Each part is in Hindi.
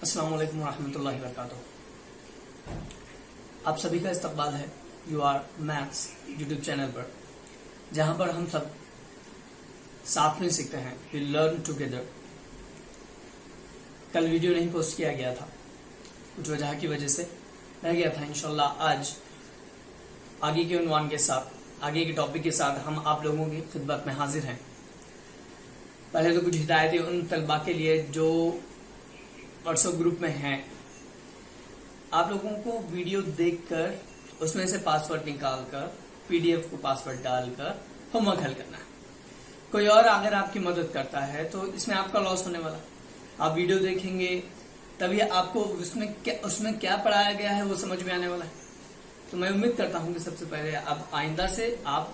अस्सलाम वालेकुम रहमतुल्लाहि व बरकातुहू। आप सभी का इस्तकबाल है U R maths YouTube channel पर, जहां पर हम सब साथ में सीखते हैं, वी लर्न टुगेदर। कल वीडियो नहीं पोस्ट किया गया था, कुछ वजह की वजह से रह गया था। इंशाल्लाह आज आगे के उन्वान के साथ, आगे के टॉपिक के साथ हम आप लोगों की खिदमत में हाजिर हैं। पहले तो कुछ हिदायतें उन तलबा के लिए जो व्हाट्सएप ग्रुप में हैं। आप लोगों को वीडियो देखकर उसमें से पासवर्ड निकालकर पीडीएफ को पासवर्ड डालकर होमवर्क हल करना है। कोई और अगर आपकी मदद करता है तो इसमें आपका लॉस होने वाला। आप वीडियो देखेंगे तभी आपको उसमें क्या पढ़ाया गया है वो समझ में आने वाला है। तो मैं उम्मीद करता हूं कि सबसे पहले अब आइंदा से आप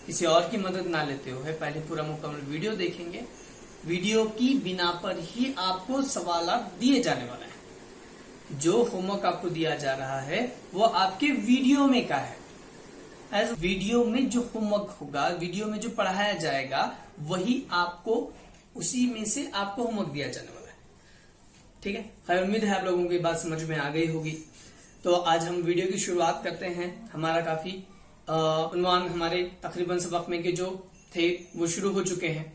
किसी और की मदद ना लेते हुए पहले पूरा मुकम्मल वीडियो देखेंगे। वीडियो की बिना पर ही आपको सवालात दिए जाने वाले हैं। जो होमवर्क आपको दिया जा रहा है वो आपके वीडियो में का है। एज वीडियो में जो होमवर्क होगा, वीडियो में जो पढ़ाया जाएगा, वही आपको उसी में से आपको होमवर्क दिया जाने वाला है। ठीक है, खैर उम्मीद है आप लोगों को ये बात समझ में आ गई होगी। तो आज हम वीडियो की शुरुआत करते हैं। हमारा काफी उन्वान हमारे तकरीबन सबक में के जो थे वो शुरू हो चुके हैं।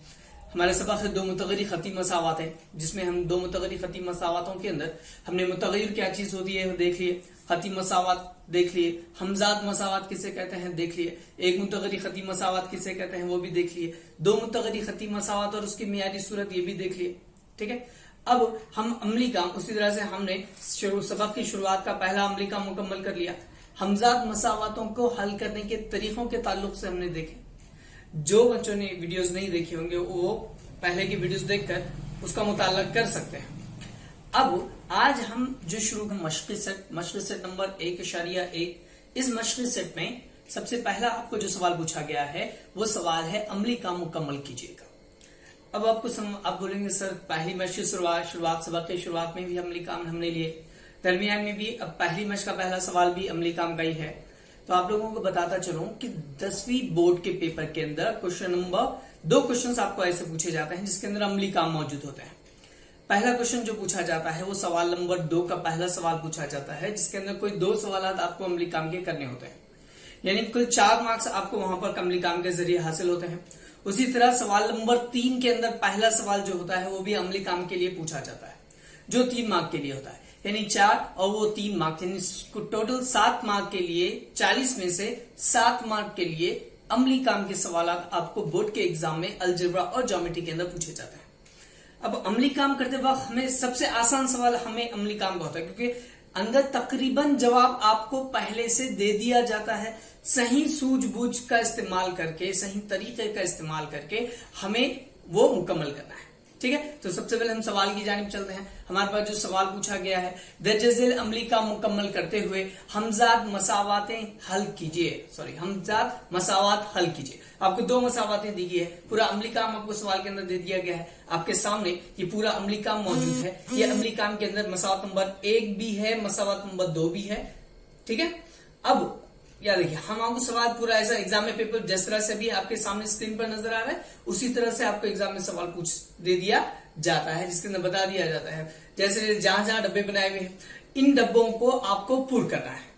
हमारे सबक है दो मुतगरी खती मसावात है, जिसमें हम दो मुतगरी खती मसावातों के अंदर हमने मुतगैर क्या चीज होती है वो देख लिए, खती मसावात देख लिए, हमजाद मसावात किसे कहते हैं देख लिए, एक मुतगरी खती मसावात किसे कहते हैं वो भी देख लिए, दो मुतगरी खती मसावात और उसकी मियारी सूरत ये भी देख लिए। ठीक है, अब हम अमली काम उसी तरह से हमने सबक की शुरुआत का पहला अमली काम मुकम्मल कर लिया। हमजाद मसावातों को हल करने के तरीकों के ताल्लुक से हमने देखे। जो बच्चों ने वीडियोस नहीं देखे होंगे वो पहले की वीडियोस देखकर उसका मुताला कर सकते हैं। अब आज हम जो शुरू में मशक़ी सेट नंबर 1.1, इस मशक़ी सेट में सबसे पहला आपको जो सवाल पूछा गया है वो सवाल है अमली काम मुकम्मल कीजिएगा। अब आप बोलेंगे सर पहली मशक़ की शुरुआत सबक की शुरुआत में भी अमली काम हमने लिए, दरमियान में भी अब पहली मशक़ का पहला सवाल भी अमली काम का ही है। तो आप लोगों को बताता चलूं कि 10वीं बोर्ड के पेपर के अंदर दो क्वेश्चंस आपको ऐसे पूछे जाते हैं जिसके अंदर अमली काम मौजूद होते हैं। पहला क्वेश्चन जो पूछा जाता है वो सवाल नंबर 2 का पहला सवाल पूछा जाता है, जिसके अंदर कोई 2 सवाल आपको अमली काम के करने होते हैं, यानी कुल 4 मार्क्स आपको वहां पर अमली काम के जरिए हासिल होते हैं। उसी तरह सवाल नंबर 3 के अंदर पहला सवाल जो होता है वो भी अमली काम के लिए पूछा जाता है, जो 3 मार्क के लिए होता है, यानी 4 और वो 3 मार्क, यानी टोटल 7 मार्क के लिए 40 में से 7 मार्क के लिए अमली काम के सवाल आपको बोर्ड के एग्जाम में अलजेब्रा और ज्योमेट्री के अंदर पूछे जाते हैं। अब अमली काम करते वक्त हमें सबसे आसान सवाल हमें अमली काम का होता है, क्योंकि अंदर तकरीबन जवाब आपको पहले से दे दिया जाता है। सही सूझबूझ का इस्तेमाल करके, सही तरीके का इस्तेमाल करके हमें वो मुकम्मल करना है। ठीक है, तो सबसे पहले हम सवाल की जानिब चलते हैं। हमारे पास जो सवाल पूछा गया है, दर्ज झेल अमली काम मुकम्मल करते हुए हमजाद मसावातें हल कीजिए। हमजाद मसावात हल कीजिए। आपको 2 मसावातें दी गई है, पूरा अमली काम आपको सवाल के अंदर दे दिया गया है। आपके सामने ये पूरा अमली काम मौजूद है। ये अमली काम के अंदर मसावात नंबर 1 भी है, मसावात नंबर 2 भी है। ठीक है, अब याद रखिए हम आपको सवाल पूरा ऐसा एग्जाम में पेपर जिस तरह से भी आपके सामने स्क्रीन पर नजर आ रहा है उसी तरह से आपको एग्जाम में सवाल दे दिया जाता है, जिसके अंदर बता दिया जाता है। जैसे जहां जहां डब्बे बनाए हुए हैं इन डब्बों को आपको पूर करना है।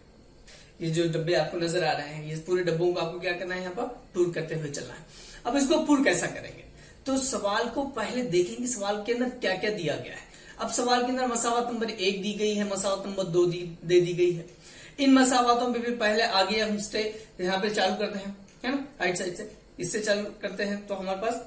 ये जो डब्बे आपको नजर आ रहे हैं ये पूरे डब्बों को आपको क्या करना है, यहाँ पर पूर करते हुए चलना है। अब इसको पूर कैसा करेंगे, तो सवाल को पहले देखेंगे सवाल के अंदर क्या क्या दिया गया है। अब सवाल के अंदर मसावत नंबर 1 दी गई है, मसावत नंबर 2 दे दी गई है। इन मसावातों पे भी पहले आगे हम यहाँ पे चालू करते हैं, है ना, राइट साइड से इससे चालू करते हैं। तो हमारे पास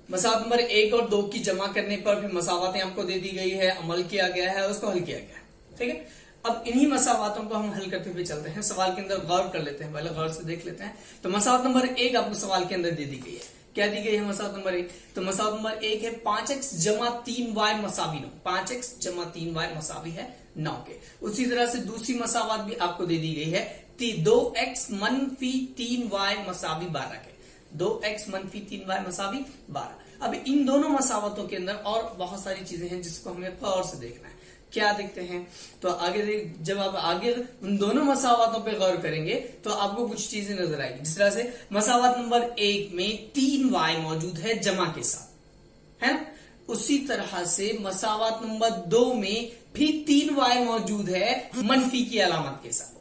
मसावत नंबर 1 और 2 की जमा करने पर भी मसावातें आपको दे दी गई है, अमल किया गया है, उसको हल किया गया है। ठीक है, अब इन्हीं मसावातों को हम हल करते हुए चलते हैं। सवाल के अंदर गौर कर लेते हैं, पहले गौर से देख लेते हैं। तो मसावत नंबर 1 आपको सवाल के अंदर दे दी गई है। क्या दी गई है मसावत नंबर 1? तो मसावत नंबर 1 है 5x जमा 3y मसावी 9। 5x जमा 3y मसावी है 9 के। उसी तरह से दूसरी मसावत भी आपको दे दी गई है 2x मनफी 3y मसावी 12 के। 2x मनफी 3y मसावी 12। अब इन दोनों मसावतों के अंदर और बहुत सारी चीजें हैं जिसको हमें गौर से देखना है। क्या देखते हैं, तो आगे जब आप आगे उन दोनों मसावातों पे गौर करेंगे तो आपको कुछ चीजें नजर आएगी। जिस तरह से मसावत नंबर 1 में 3y मौजूद है जमा के साथ, है ना। उसी तरह से मसावत नंबर 2 में भी 3 वाई मौजूद है मनफी की अलामत के साथ,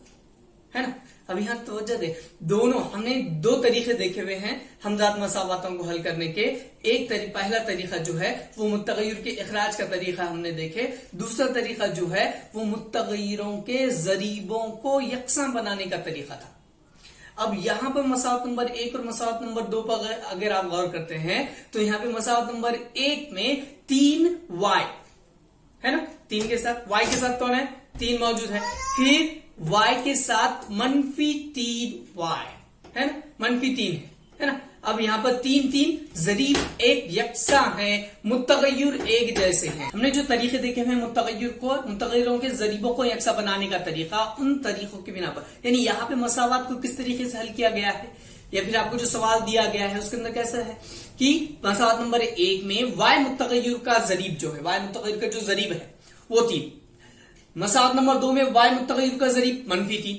है ना। अब यहां तवज्जो दे, दोनों हमने 2 तरीके देखे हुए हैं हमजात मसावतों को हल करने के। पहला तरीका जो है वो मुत्तगय्यर के इखराज का तरीका हमने देखे, दूसरा तरीका जो है वो मुत्तगय्यरों के जरीबों को यकसा बनाने का तरीका था। अब यहां पर मसावत नंबर 1 और मसावत नंबर 2 पर अगर आप गौर करते हैं तो यहां पे मसावत नंबर 1 में 3 वाई है ना, 3 के साथ वाई के साथ कौन है, 3 मौजूद है, फिर y के साथ -3 y है ना, -3 है ना। अब यहाँ पर 3 जरीब एक यकसा है, मुत्तगय्यर एक जैसे हैं। हमने जो तरीके देखे हैं मुत्तगय्यरों के जरीबों को यकसा बनाने का तरीका, उन तरीकों के बिना पर, यानी यहाँ पे मसावत को किस तरीके से हल किया गया है, या फिर आपको जो सवाल दिया गया है उसके अंदर कैसा है कि मसावत नंबर 1 में y मुत्तगय्यर का जरीब जो है, y मुत्तगय्यर का जो जरीब है वो 3, मसावत नंबर 2 में y मुत्तगय्यर का जरीब -3।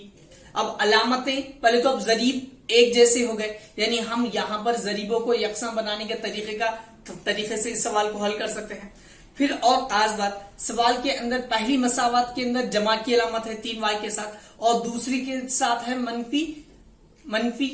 अब अलामतें, पहले तो अब जरीब एक जैसे हो गए, यानी हम यहां पर जरीबों को यकसा बनाने के तरीके से इस सवाल को हल कर सकते हैं। फिर और खास बात, सवाल के अंदर पहली मसावत के अंदर जमा की अलामत है 3 वाई के साथ और दूसरी के साथ है मनफी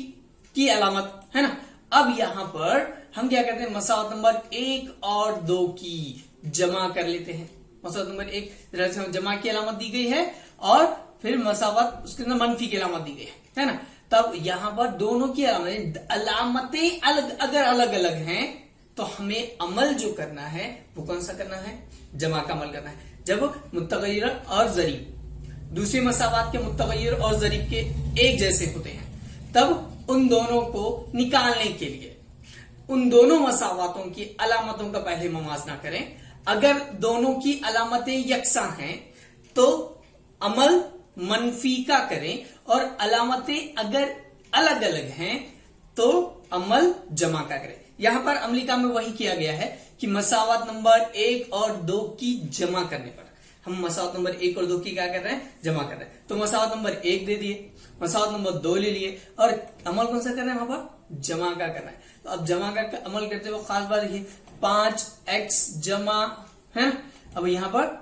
की अलामत, है ना। अब यहां पर हम क्या करते हैं, मसावत नंबर 1 और 2 की जमा कर लेते हैं। मसावत नंबर 1 जमा की अलामत दी गई है और फिर मसावत उसके अंदर मनफी की अलामत दी गई है ना। तब यहां पर दोनों की अलामतें अगर अलग अलग हैं तो हमें अमल जो करना है वो कौन सा करना है, जमा का अमल करना है। जब मुत्तगय्यर और जरीब दूसरी मसावत के मुत्तगय्यर और जरीब के एक जैसे होते हैं, तब उन दोनों को निकालने के लिए उन दोनों मसावतों की अलामतों का पहले मुवाजना करें। अगर दोनों की अलामतें यकसा हैं तो अमल मनफी का करें, और अलामतें अगर अलग अलग हैं तो अमल जमा का करें। यहां पर अमली काम में वही किया गया है कि मसावत नंबर 1 और 2 की जमा करने पर हम मसावत नंबर 1 और 2 की क्या कर रहे हैं, जमा कर रहे हैं। तो मसावत नंबर 1 दे दिए, मसावत नंबर 2 ले लिए और अमल कौन सा कर रहे हैं, वहां पर जमा का करना है। तो अब जमा का अमल करते हुए खास बात देखिए, 5x जमा है ना। अब यहां पर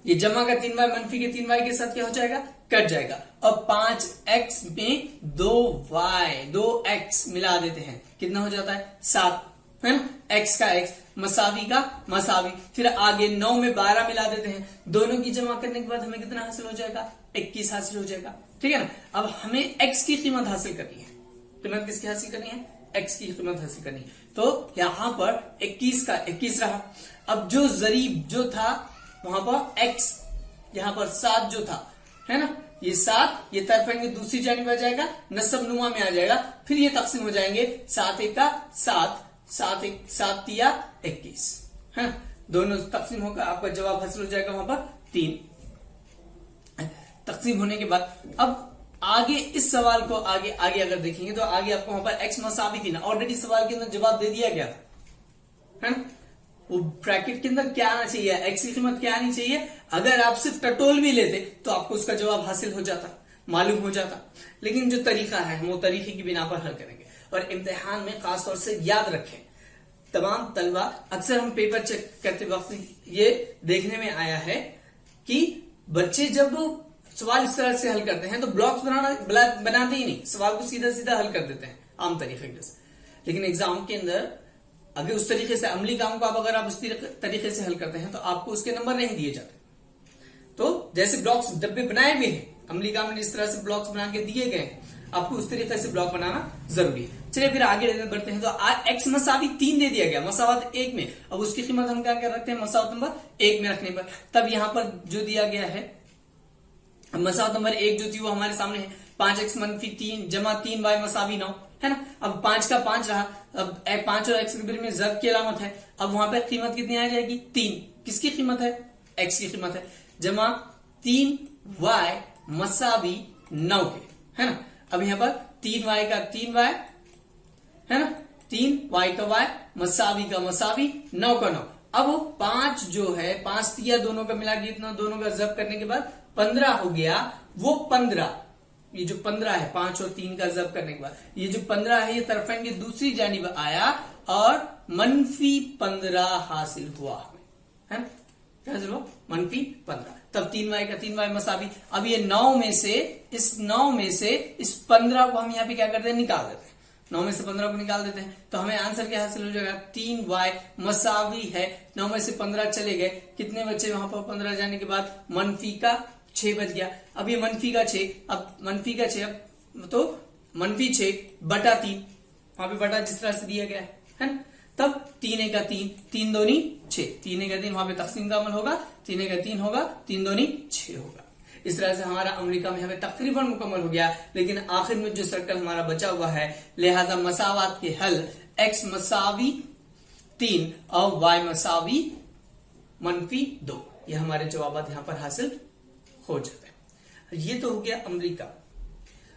ये जमा का 3 वाई मनफी के 3 वाई के साथ क्या हो जाएगा, कट जाएगा, और 5x में 2x मिला देते हैं, कितना हो जाता है 7, है ना। x का x, मसावी का मसावी, फिर आगे 9 में 12 मिला देते हैं, दोनों की जमा करने के बाद हमें कितना हासिल हो जाएगा, 21 हासिल हो जाएगा, ठीक है ना। अब हमें x की कीमत हासिल करनी है, कीमत किसकी हासिल करनी है, x की कीमत हासिल करनी है। तो यहां पर 21 का 21 रहा। अब जो जरीब जो था वहां पर x, यहां पर 7 जो था, है ना, ये 7 ये तरफें की दूसरी जानिब आ जाएगा, नस्ब नुमा में आ जाएगा, फिर ये तकसीम हो जाएंगे, 7 1 का 7, 7 1 7 तिया 21, है ना। दोनों तकसीम होकर आपका जवाब हासिल हो जाएगा वहां पर 3। तकसीम होने के बाद अब आगे इस सवाल को आगे अगर देखेंगे तो आगे आपको वहां पर x मसावी थी ना, ऑलरेडी सवाल के अंदर जवाब दे दिया गया था, है ना। वो ब्रैकेट के अंदर क्या आना चाहिए, x की कीमत क्या आनी चाहिए। अगर आप सिर्फ टटोल भी लेते तो आपको उसका जवाब हासिल हो जाता, मालूम हो जाता, लेकिन जो तरीका है हम वो तरीके की बिना पर हल करेंगे। और इम्तिहान में खासतौर से याद रखें, तमाम तलबा, अक्सर हम पेपर चेक करते वक्त ये देखने में आया है कि बच्चे जब सवाल इस तरह से हल करते हैं तो ब्लॉक्स बनाते ही नहीं, सवाल को सीधा सीधा हल कर देते हैं आम तरीके से। लेकिन एग्जाम के अंदर अगर उस तरीके से अमली काम को अगर आप उस तरीके से हल करते हैं तो आपको उसके नंबर नहीं दिए जाते। तो जैसे ब्लॉक्स डब्बे बनाए हुए हैं, अमली काम में इस तरह से ब्लॉक्स बना के दिए गए हैं, आपको उस तरीके से ब्लॉक बनाना जरूरी है। चलिए फिर आगे बढ़ते हैं। तो x मसावी 3 दे दिया गया मसावत 1 में, अब उसकी कीमत हम क्या रखते हैं, मसावत नंबर 1 में रखने पर। तब यहां पर जो दिया गया है मसावत नंबर 1 जो थी वो हमारे सामने है, 5x मनफी 3 जमा 3y मसावी 9, है ना। अब 5 का 5 रहा, अब 5 और x के बीच में ज़ब्त की अलामत है। अब वहां पे कीमत कितनी आ जाएगी, 3, किसकी कीमत है, x की कीमत है, जमा 3y मसावी 9 के, है ना। अब यहां पर 3y का 3y, है ना, 3y का y मसावी का मसावी 9 का 9। अब 5 जो है 5 तिया दोनों का मिला के इतना, दोनों का ज़ब्त करने के बाद 15 हो गया। वो 15, ये जो 15 है 5 और 3 का ज़ब्त करने के बाद ये जो 15 है ये तरफें की दूसरी जानिब आया और -15 हासिल हुआ हमें, है ना? क्या हासिल हुआ? -15। तब 3y का 3y मसावी। अब ये 9 में से इस 15 को हम यहाँ पे क्या करते हैं? निकाल देते हैं। 9 में से 15 को निकाल देते हैं तो हमें आंसर क्या हासिल हो जाएगा? 3y मसावी है। 9 में से 15 चले गए, कितने बचे वहां पर? 15 जाने के बाद -6 बच गया। अब ये -6, अब -6 अब तो -6 बटा 3, वहां पे बटा जिस तरह से दिया गया है ना। तब 3 एक 3, 3 दूनी 6, 3 एक 3, वहां पे तकसीम का अमल होगा, 3 एक 3 होगा, 3 दूनी 6 होगा। इस तरह से हमारा अमरीका में हमें तकरीबन मुकम्मल हो गया, लेकिन आखिर में जो सर्कल हमारा बचा हुआ है, लिहाजा मसावात के हल x मसावी 3 और y मसावी -2, ये हमारे जवाब यहाँ पर हासिल हो जाते हैं। ये तो हो गया अमरीका।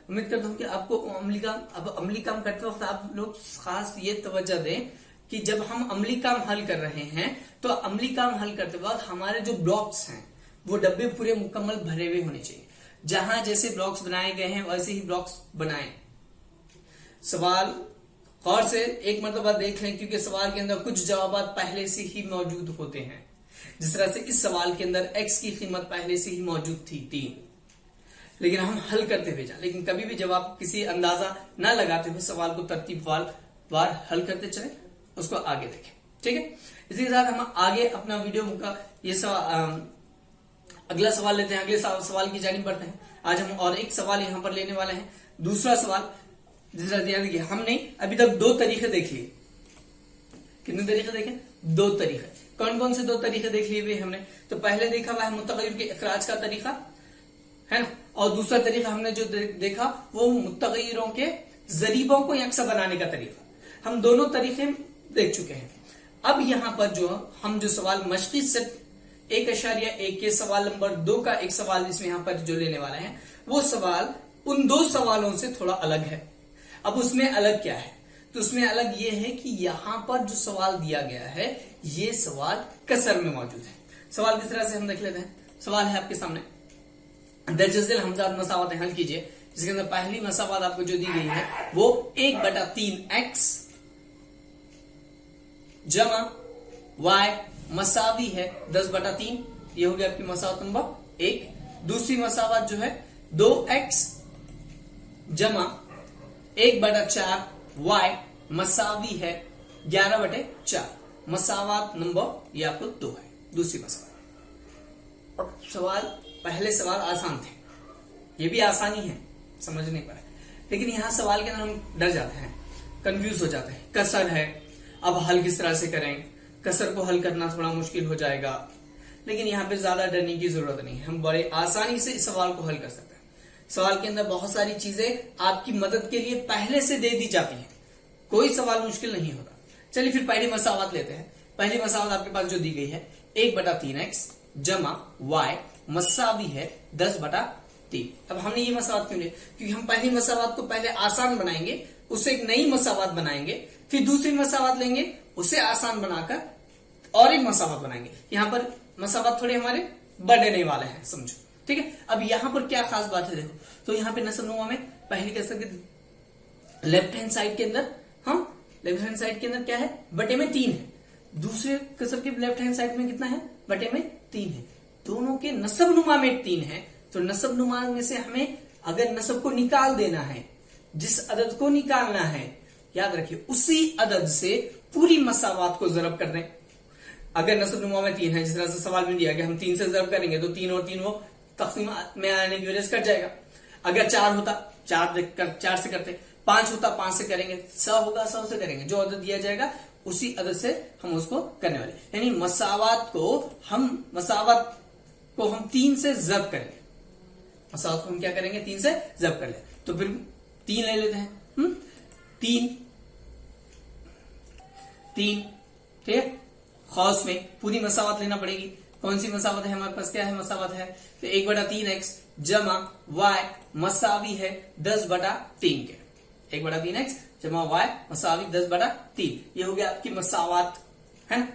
उम्मीद करता हूं कि आपको अमली काम करते वक्त आप लोग खास ये तवज्जो दें कि जब हम अमली काम हल कर रहे हैं तो अमली काम हल करते वक्त हमारे जो ब्लॉक्स हैं वो डब्बे पूरे मुकम्मल भरे हुए होने चाहिए। जहां जैसे ब्लॉक्स बनाए गए हैं वैसे ही ब्लॉक्स बनाएं। सवाल गौर से एक मरतबा देख लें, क्योंकि सवाल के अंदर कुछ जवाब पहले से ही मौजूद होते हैं। जिस तरह से इस सवाल के अंदर x की कीमत पहले से ही मौजूद थी 3, लेकिन हम हल करते हुए जाए। लेकिन कभी भी जब आप किसी अंदाजा न लगाते हुए सवाल को तरतीबवार हल करते चले, उसको आगे देखें। ठीक है, इसी के साथ हम आगे अपना वीडियो का ये अगला सवाल लेते हैं। अगले सवाल की जानिब बढ़ते हैं। आज हम और एक सवाल यहां पर लेने वाले हैं। दूसरा सवाल, जिस तरह देखिए हमने अभी तक 2 तरीके देख लिए। कितने तरीके देखे? 2 तरीके। कौन कौन से 2 तरीके देख लिए हुए हमने? तो पहले देखा हुआ है मुतगय्यर के इखराज का तरीका, है ना, और दूसरा तरीका हमने जो देखा वो मुतगय्यरों के जरीबों को यकसा बनाने का तरीका। हम दोनों तरीके देख चुके हैं। अब यहां पर हम जो सवाल मशक़ी सेट 1.1 के सवाल नंबर 2 का एक सवाल इसमें यहां पर जो लेने वाले हैं, वो सवाल उन 2 सवालों से थोड़ा अलग है। अब उसमें अलग क्या है? तो उसमें अलग ये है कि यहां पर जो सवाल दिया गया है ये सवाल कसर में मौजूद है। सवाल किस तरह से हम देख लेते हैं। सवाल है आपके सामने, दर्जज़ेल हमजाद मसावतें हल कीजिए। जिसके अंदर पहली मसावत आपको जो दी गई है वो 1/3x जमा y मसावी है 10/3। ये हो गया आपकी मसावत नंबर 1। दूसरी मसावत जो है 2x जमा 1/4 y मसावी है 11/4। मसावत नंबर ये आपको 2 है, दूसरी मसावत। अब सवाल, पहले सवाल आसान थे, ये भी आसानी है समझने पर, लेकिन यहां सवाल के अंदर हम डर जाते हैं, कंफ्यूज हो जाते हैं। कसर है, अब हल किस तरह से करें? कसर को हल करना थोड़ा मुश्किल हो जाएगा, लेकिन यहाँ पे ज्यादा डरने की जरूरत नहीं है। हम बड़े आसानी से इस सवाल को हल कर सकते हैं। सवाल के अंदर बहुत सारी चीजें आपकी मदद के लिए पहले से दे दी जाती हैं, कोई सवाल मुश्किल नहीं होता। चलिए फिर पहली मसावत लेते हैं। पहली मसावत आपके पास जो दी गई है 1/3x जमा y मसावी है 10/3। अब हमने ये मसावत क्यों ली? क्योंकि हम पहली मसावत को पहले आसान बनाएंगे, उससे एक नई मसावत बनाएंगे, फिर दूसरी मसावत लेंगे, उसे आसान बनाकर और एक मसावत बनाएंगे। यहां पर मसावत थोड़े हमारे बढ़ने वाले हैं, समझो। ठीक है, अब यहां पर क्या खास बात है देखो। तो यहां पे नसबनुमा में पहली कसर के लेफ्ट हैंड साइड के अंदर, हम लेफ्ट हैंड साइड के अंदर क्या है? बटे में 3 है। दूसरे कसर के लेफ्ट हैंड साइड में कितना है? बटे में 3 है। दोनों के नसबनुमा में 3 है, तो नसबनुमा में से हमें अगर नसब को निकाल देना है, जिस अदद को निकालना है, याद रखिए उसी अदद से पूरी मसावत को जरब कर दें। अगर नसबनुमा में 3 है, जिस तरह से सवाल में दिया गया, हम 3 से जरब करेंगे तो 3 और 3 वो तकसीम में आने की वजह से कट जाएगा। अगर 4 होता 4 से करते, 5 होता 5 से करेंगे, 100 होगा 100 से करेंगे। जो अदद दिया जाएगा उसी अदद से हम उसको करने वाले, यानी मसावत को हम 3 से जरब करेंगे। मसावत को हम क्या करेंगे? 3 से जरब कर ले। तो फिर 3 ले लेते हैं। 3 ठीक है, खौस में पूरी मसावत लेना पड़ेगी। कौन सी मसावत है हमारे पास? क्या है मसावत है? तो 1/3x जमा y मसावी है 10/3 के। 1/3x जमा y मसावी 10/3, ये हो गया आपकी मसावत, है ना।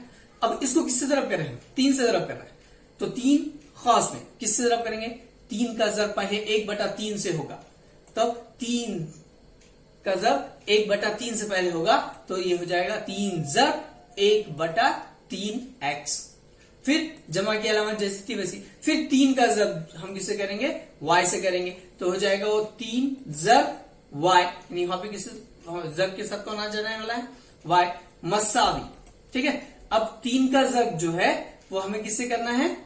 अब इसको किससे जरब कर रहे हैं? 3 से जरब कर रहे हैं, तो 3 खौस में किससे जरब करेंगे? 3 का जरब पहले 1/3 से होगा, तब 3 का ज़ब 1/3 से पहले होगा तो ये हो जाएगा 3 ज़ब 1/3x। फिर जमा की अलामत जैसी थी वैसी। फिर 3 का ज़ब हम किससे करेंगे, y से करेंगे, तो हो जाएगा वो 3 ज़ब y, यानी वहां पे किससे ज़ब के साथ कौन आ जाने वाला है, y मसावी। ठीक है, अब 3 का ज़ब जो है वो हमें किससे करना है,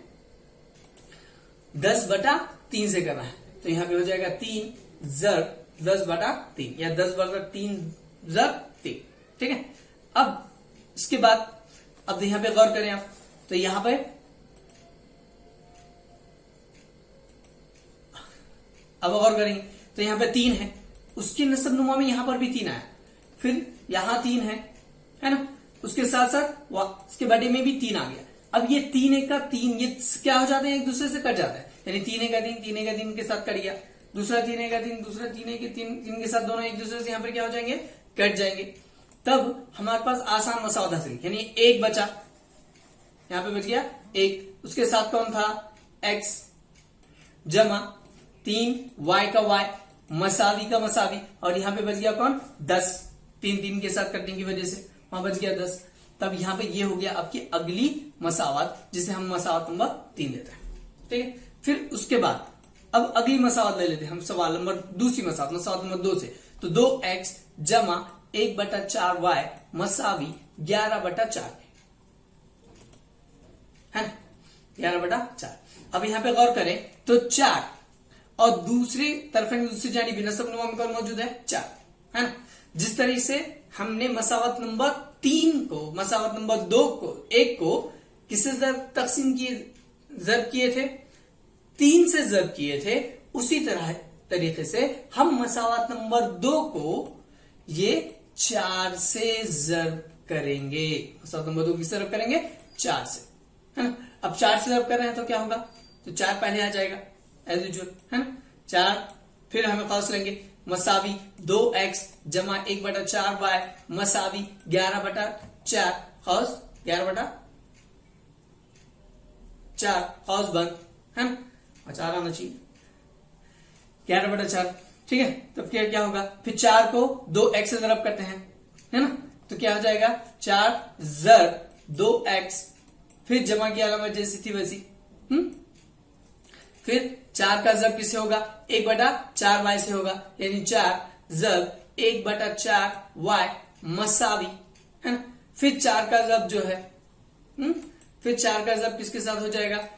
10/3 से करना है, तो यहां पे हो जाएगा 3 ज़ब 10/3 या 10/3 ज़ब 3। ठीक है, अब इसके बाद अब यहां पे गौर करें आप, तो यहां पे अब गौर करेंगे तो यहां पे 3 है, उसके नसब नुमा में यहां पर भी 3 आया, फिर यहां 3 है ना, उसके साथ साथ इसके बड़े में भी 3 आ गया। अब ये 3 एक का 3 ये क्या हो जाते हैं, एक दूसरे से कट जाता है, यानी 3 एक का 3 3 एक का 3 के साथ कट गया, दूसरा 3 एक का 3 दूसरा 3 एक के 3 के साथ दोनों एक दूसरे से यहां पर क्या हो जाएंगे, कट जाएंगे। तब हमारे पास आसान मसावत हासिल, यानी 1 बचा, यहां पे बच गया 1, उसके साथ कौन था x जमा 3 y का y मसावी का मसावी, और यहां पे बच गया कौन 10, 3 के साथ कटने की वजह से वहां बच गया 10। तब यहां पे ये हो गया आपकी अगली मसावत, जिसे हम मसावत नंबर 3 लेते हैं। ठीक है, फिर उसके बाद अब अगली मसावत ले लेते हैं हम, सवाल नंबर दूसरी मसावत नंबर 2 से, तो 2x जमा 1/4y मसावी 11/4 है, 11/4। अब यहां पे गौर करें तो 4 और दूसरी तरफ दूसरी जानिब नसब नुमा में कौन मौजूद है, 4 है ना। जिस तरीके से हमने मसावत नंबर 3 को, मसावत नंबर 2 को, 1 को किससे तकसीम किए, ज़र्ब किए थे, 3 से ज़र्ब किए थे, उसी तरीके से हम मसावत नंबर 2 को ये 4 से ज़र्ब करेंगे। मसावत नंबर 2 किससे ज़र्ब करेंगे, 4 से, है ना। अब 4 से ज़र्ब कर रहे हैं तो क्या होगा, तो 4 पहले आ जाएगा एज यूजुअल, है ना, 4। फिर हमें कौस लेंगे मसावी 2x जमा 1/4y मसावी 11/4 कौस 11/4 कौस बंद, है ना, 4 आना चाहिए, 11/4। ठीक है, तब क्या होगा, फिर 4 को 2x से ज़रब करते हैं, है ना, तो क्या हो जाएगा 4 ज़रब 2x, फिर जमा की अलामत जैसी थी वैसी, फिर 4 का ज़रब किससे होगा, 1/4y से होगा, यानी 4 ज़रब 1/4y मसावी, है ना। फिर 4 का ज़रब जो है, फिर 4 का ज़रब किसके साथ हो जाएगा,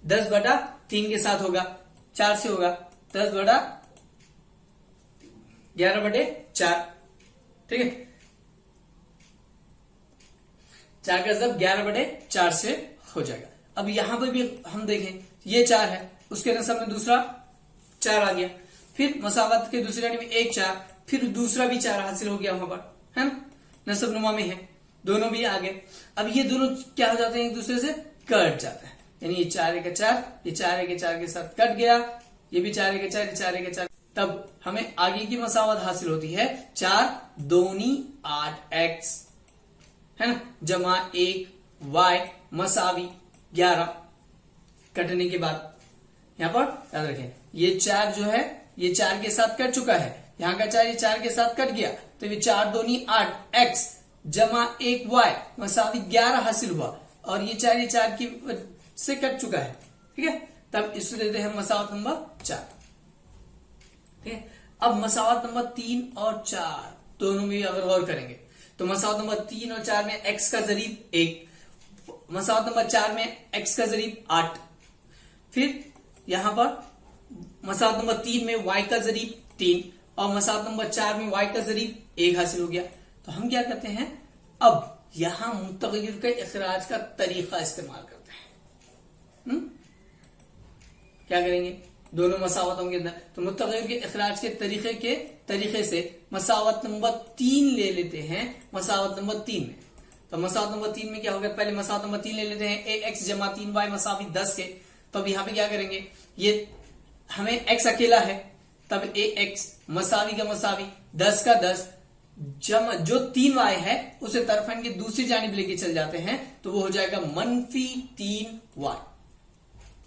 10/3 के साथ होगा, 4 से होगा 10/11/4। ठीक है, 4 का ज़रब 11/4 से हो जाएगा। अब यहां पर भी हम देखें, ये 4 है, उसके नसब में दूसरा 4 आ गया, फिर मसावत के दूसरे यानी में 1 4, फिर दूसरा भी 4 हासिल हो गया वहां पर, है ना, नसब नुमा में है, दोनों भी आ गए। अब ये दोनों क्या हो जाते हैं, एक दूसरे से कट जाते हैं, यानी ये 4 1 4, ये 4 1 4 के साथ कट गया, ये भी 4 1 4, ये 4 1 4। तब हमें आगे की मसावत हासिल होती है 4 दूनी 8x, है ना, जमा 1y मसावी 11। कटने के बाद यहां पर याद रखें, ये 4 जो है ये 4 के साथ कट चुका है, यहां का 4 ये 4 के साथ कट गया, तो ये 4 दूनी 8x जमा 1y मसावी 11 हासिल हुआ, और ये 4 की से कट चुका है। ठीक है, तब इसको देते हैं मसावत नंबर 4। ठीक है, अब मसावत नंबर 3 और 4 दोनों में अगर गौर करेंगे तो मसावत नंबर 3 और 4 में x का ज़रीब 1, मसावत नंबर 4 में x का ज़रीब 8, फिर यहां पर मसावत नंबर 3 में y का ज़रीब 3 और मसावत नंबर 4 में y का ज़रीब 1 हासिल हो गया। तो हम क्या करते हैं, अब यहां मुतग़य्यर के इखराज का तरीका इस्तेमाल करते हैं। क्या करेंगे, दोनों मसावतों के अंदर, तो मुतग़य्यर के इखराज के तरीके से मसावत नंबर 3 ले लेते हैं मसावत नंबर 3 में। तो मसावत नंबर 3 में क्या होगा, पहले मसावत नंबर 3 ले लेते हैं, ax जमा 3y मसावी 10 के। तो अब यहां पे क्या करेंगे, ये हमें x अकेला है, तब ax मसावी का मसावी 10 का 10 जमा जो 3y है उसे तरफन की दूसरी जानिब लेके चल जाते हैं, तो वो हो जाएगा -3y,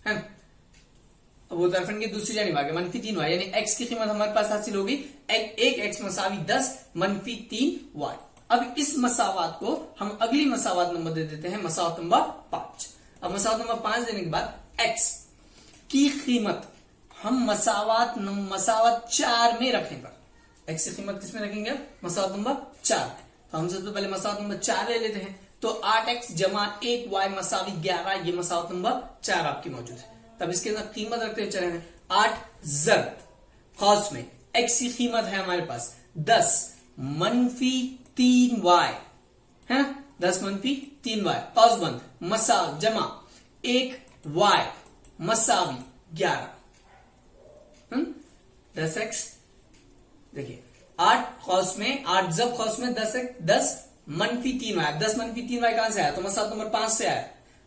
है ना। अब वो तरफन की दूसरी जानिब आ गया -3y, यानी x की कीमत हमारे पास हासिल होगी एक x मसावी 10 मनफी 3y। अब इस मसावात को हम अगली मसावात नंबर दे देते हैं, मसावत नंबर 5। अब मसावत नंबर 5 देने के बाद x की कीमत हम मसावत 4 में रखें पर x की कीमत किसमें रखेंगे? मसावत नंबर 4। तो हम सबसे पहले मसावत नंबर 4 ले लेते हैं। तो 8x जमा 1y मसावी 11, ये मसावत नंबर 4 आपकी मौजूद है। तब इसके अंदर कीमत रखते हुए चले हैं 8 ज़रब कौस में x की कीमत है हमारे पास 10 मनफी 3y है, 10 मनफी 3y कौस बंद मसाव जमा 1y मसावी 11, 10x। देखिए 8 कौस में 8 ज़रब कौस में 10 मनफी 3y। 10 मनफी 3y कहां से आया? तो मसावत नंबर 5 से आया।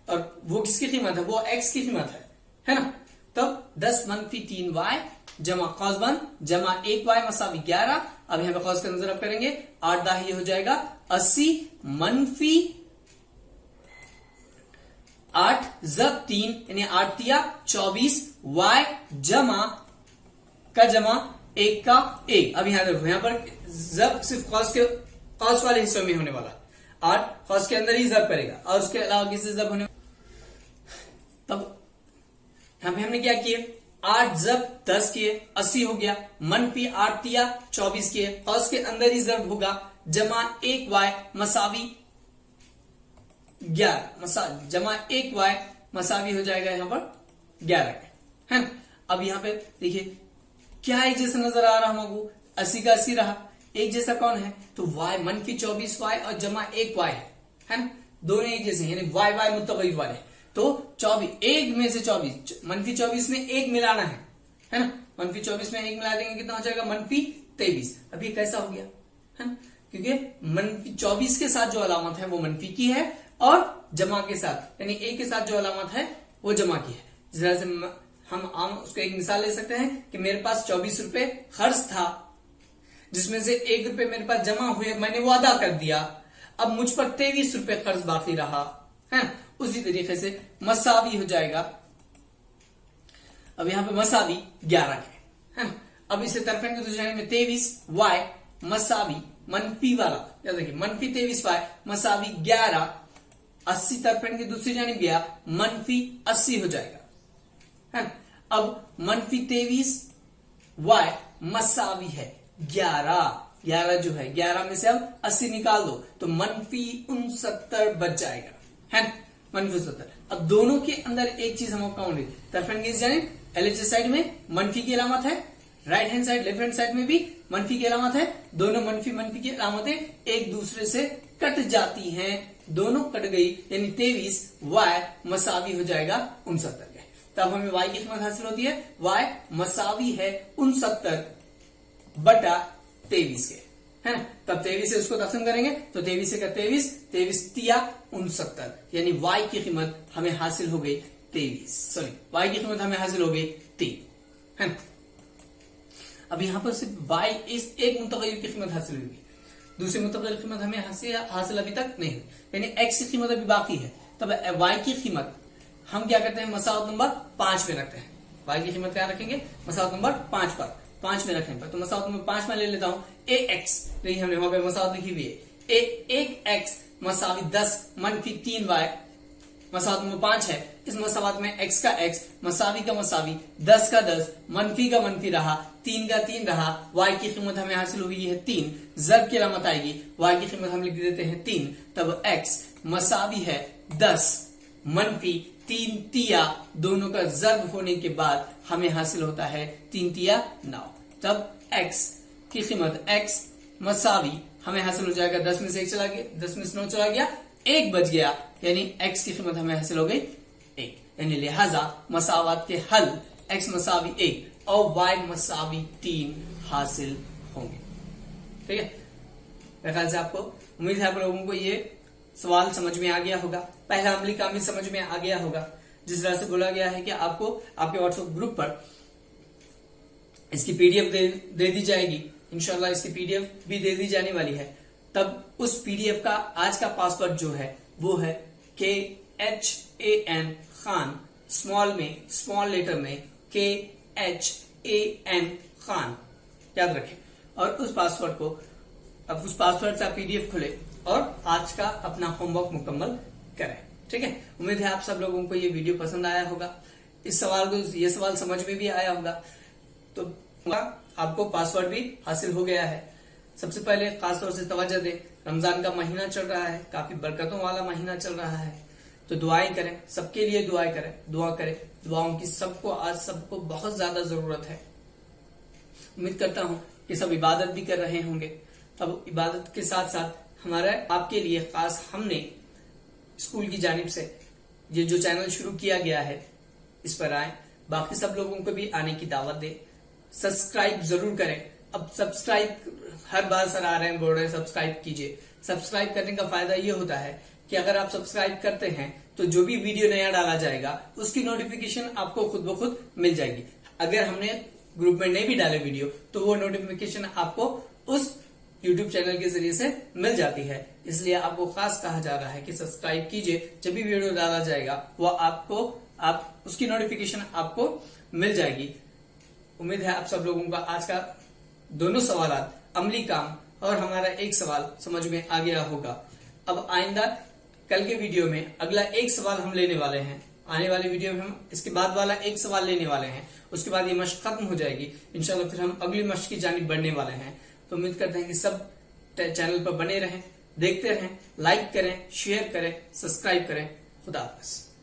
और वो किसकी कीमत है? वो x की कीमत है ना। तब 10 मनफी 3y जमा कौस बंद जमा 1y मसावी 11। अब यहां पे कौस का नजर अब करेंगे 8 दाह ये हो जाएगा 80 मनफी 8 ज़रब 3 यानी 8 तिया 24 y जमा का जमा 1 का 1। अब यहां देखो, यहां पर ज़रब सिर्फ कौस वाले हिस्से में होने वाला, 8 कौस के अंदर ही ज़रब करेगा और उसके अलावा किसी ज़रब होने। तब यहां पे हमने क्या किए? 8 ज़रब 10 किए 80 हो गया, मनफी 8 तिया 24 किए, कौस के अंदर ही ज़रब होगा जमा 1y मसावी 11 जमा 1y मसावी हो जाएगा यहां पर 11 है ना। अब यहां पे देखिए क्या एक जैसा नजर आ रहा हमको? 80 का 80 रहा, एक जैसा कौन है? तो y मनफी 24y और जमा 1y है ना, दोनों एक जैसे यानी y मुतगय्यर वाले। तो 24 एक में से 24 मनफी 24 में एक मिलाना है ना। मनफी 24 में एक मिला देंगे कितना हो जाएगा? मनफी 23। अब ये कैसा हो गया है ना, क्योंकि मनफी 24 के साथ जो अलामत है वो मनफी की है और जमा के साथ यानी एक के साथ जो अलामत है वो जमा की है। जिस तरह से हम आम उसको एक मिसाल ले सकते हैं कि मेरे पास 24 रुपए खर्च था, जिसमें से 1 रुपए मेरे पास जमा हुए, मैंने वो अदा कर दिया। अब मुझ पर 23 रुपए कर्ज बाकी रहा है। उसी तरीके से मसावी हो जाएगा। अब यहां पे मसावी 11 के है ना। अब इसे तरफें की दूसरी जाने में 23y मसावी मनफी वाला, याद रखिए मनफी 23y मसावी 11, 80 तरफें की दूसरी जानिब गया मनफी 80 हो जाएगा है। अब मनफी 23y मसावी है 11 जो है 11 में से अब 80 निकाल दो तो मनफी 69 बच जाएगा है, मनफी 69। अब दोनों के अंदर एक चीज हम काउंट है, तरफें की जानिब एलएचएस साइड में मनफी की अलामत है, right hand side left hand side में भी मनफी की अलामत है। दोनों मनफी की अलामतें एक दूसरे से कट जाती हैं, दोनों कट गई यानी 23y मसावी हो जाएगा 69 के। तब हमें y की कीमत हासिल होती है, y मसावी है 69 बटा 23 के है ना। तब 23 से उसको तकसीम करेंगे तो 23 से 23 तिया 69 यानी y की कीमत हमें हासिल हो गई 23, सॉरी y की कीमत हमें हासिल हो गई 3 है ना। अब यहां पर सिर्फ y इस एक मुतगय्यर की कीमत हासिल होगी, दूसरी मुतगय्यर कीमत हमें हासिल अभी तक नहीं, यानी x की कीमत अभी बाकी है। तब y की कीमत हम क्या करते हैं? मसावत नंबर 5 में रखते हैं। y की कीमत क्या रखेंगे? मसावत नंबर 5 में रखें पर। तो मसावत नंबर 5 में ले लेता हूं ax, नहीं हमने वहां पे मसावत लिखी हुई है 1x मसावी 10 मनफी 3y मसावत नंबर 5 है। इस मसावत में x का x मसावी का मसावी 10 का 10 मनफी का मनफी रहा, 3 का 3 रहा, y की कीमत हमें हासिल हुई है 3, ज़रब की अलामत आएगी, y की कीमत हम लिख देते हैं 3। तब x मसावी है 10 मनफी 3 तिया, दोनों का ज़रब होने के बाद हमें हासिल होता है 3 तिया 9। तब x की कीमत x मसावी हमें हासिल हो जाएगा 10 में से 1 चला गया, 10 में से 9 चला गया, 1 बच गया यानी x की कीमत हमें हासिल हो गई 1। यानी लिहाजा मसावत के हल x मसावी 1 और y मसावी 3 हासिल होंगे। ठीक है, मेरे ख्याल से आपको उम्मीद है आप लोगों को ये सवाल समझ में आ गया होगा, पहला अमली काम भी समझ में आ गया होगा। जिस तरह से बोला गया है कि आपको आपके व्हाट्सएप ग्रुप पर इसकी पीडीएफ दे दी जाएगी, इंशाल्लाह इसकी पीडीएफ भी दे दी जाने वाली है। तब उस पीडीएफ का आज का पासवर्ड जो है वो है KHAN खान, स्मॉल में स्मॉल लेटर में KHAN खान, याद रखें। और उस पासवर्ड से आप PDF खोले और आज का अपना होमवर्क मुकम्मल करें। ठीक है, उम्मीद है आप सब लोगों को ये वीडियो पसंद आया होगा, ये सवाल समझ में भी आया होगा। तो आपको पासवर्ड भी हासिल हो गया है। सबसे पहले खासतौर से तवज्जो दें, रमजान का महीना चल रहा है, काफी बरकतों वाला महीना चल रहा है, तो दुआएं करें, सबके लिए दुआ करें। दुआओं की सबको बहुत ज्यादा जरूरत है। उम्मीद करता हूं कि सब इबादत भी कर रहे होंगे। अब इबादत के साथ साथ हमारा आपके लिए खास हमने स्कूल की जानिब से ये जो चैनल शुरू किया गया है, इस पर आए, बाकी सब लोगों को भी आने की दावत दे। सब्सक्राइब जरूर करें। अब सब्सक्राइब हर बार सर आ रहे हैं, बोल रहे हैं सब्सक्राइब कीजिए। सब्सक्राइब करने का फायदा ये होता है कि अगर आप सब्सक्राइब करते हैं तो जो भी वीडियो नया डाला जाएगा उसकी नोटिफिकेशन आपको खुद ब खुद मिल जाएगी। अगर हमने ग्रुप में नहीं भी डाले वीडियो तो वो नोटिफिकेशन आपको उस YouTube चैनल के जरिए से मिल जाती है। इसलिए आपको खास कहा जा रहा है कि सब्सक्राइब कीजिए, जब भी वीडियो डाला जाएगा वो आप उसकी नोटिफिकेशन आपको मिल जाएगी। उम्मीद है आप सब लोगों का आज का दोनों सवालात, अमली काम और हमारा एक सवाल समझ में आ गया होगा। अब आइंदा कल के वीडियो में अगला एक सवाल हम लेने वाले हैं। आने वाले वीडियो में हम इसके बाद वाला एक सवाल लेने वाले हैं, उसके बाद ये मश्क खत्म हो जाएगी इंशाल्लाह। फिर हम अगली मश्क की जानिब बढ़ने वाले हैं। तो उम्मीद करते हैं कि सब चैनल पर बने रहें, देखते रहें, लाइक करें, शेयर करें, सब्सक्राइब करें। खुदा हाफिज़।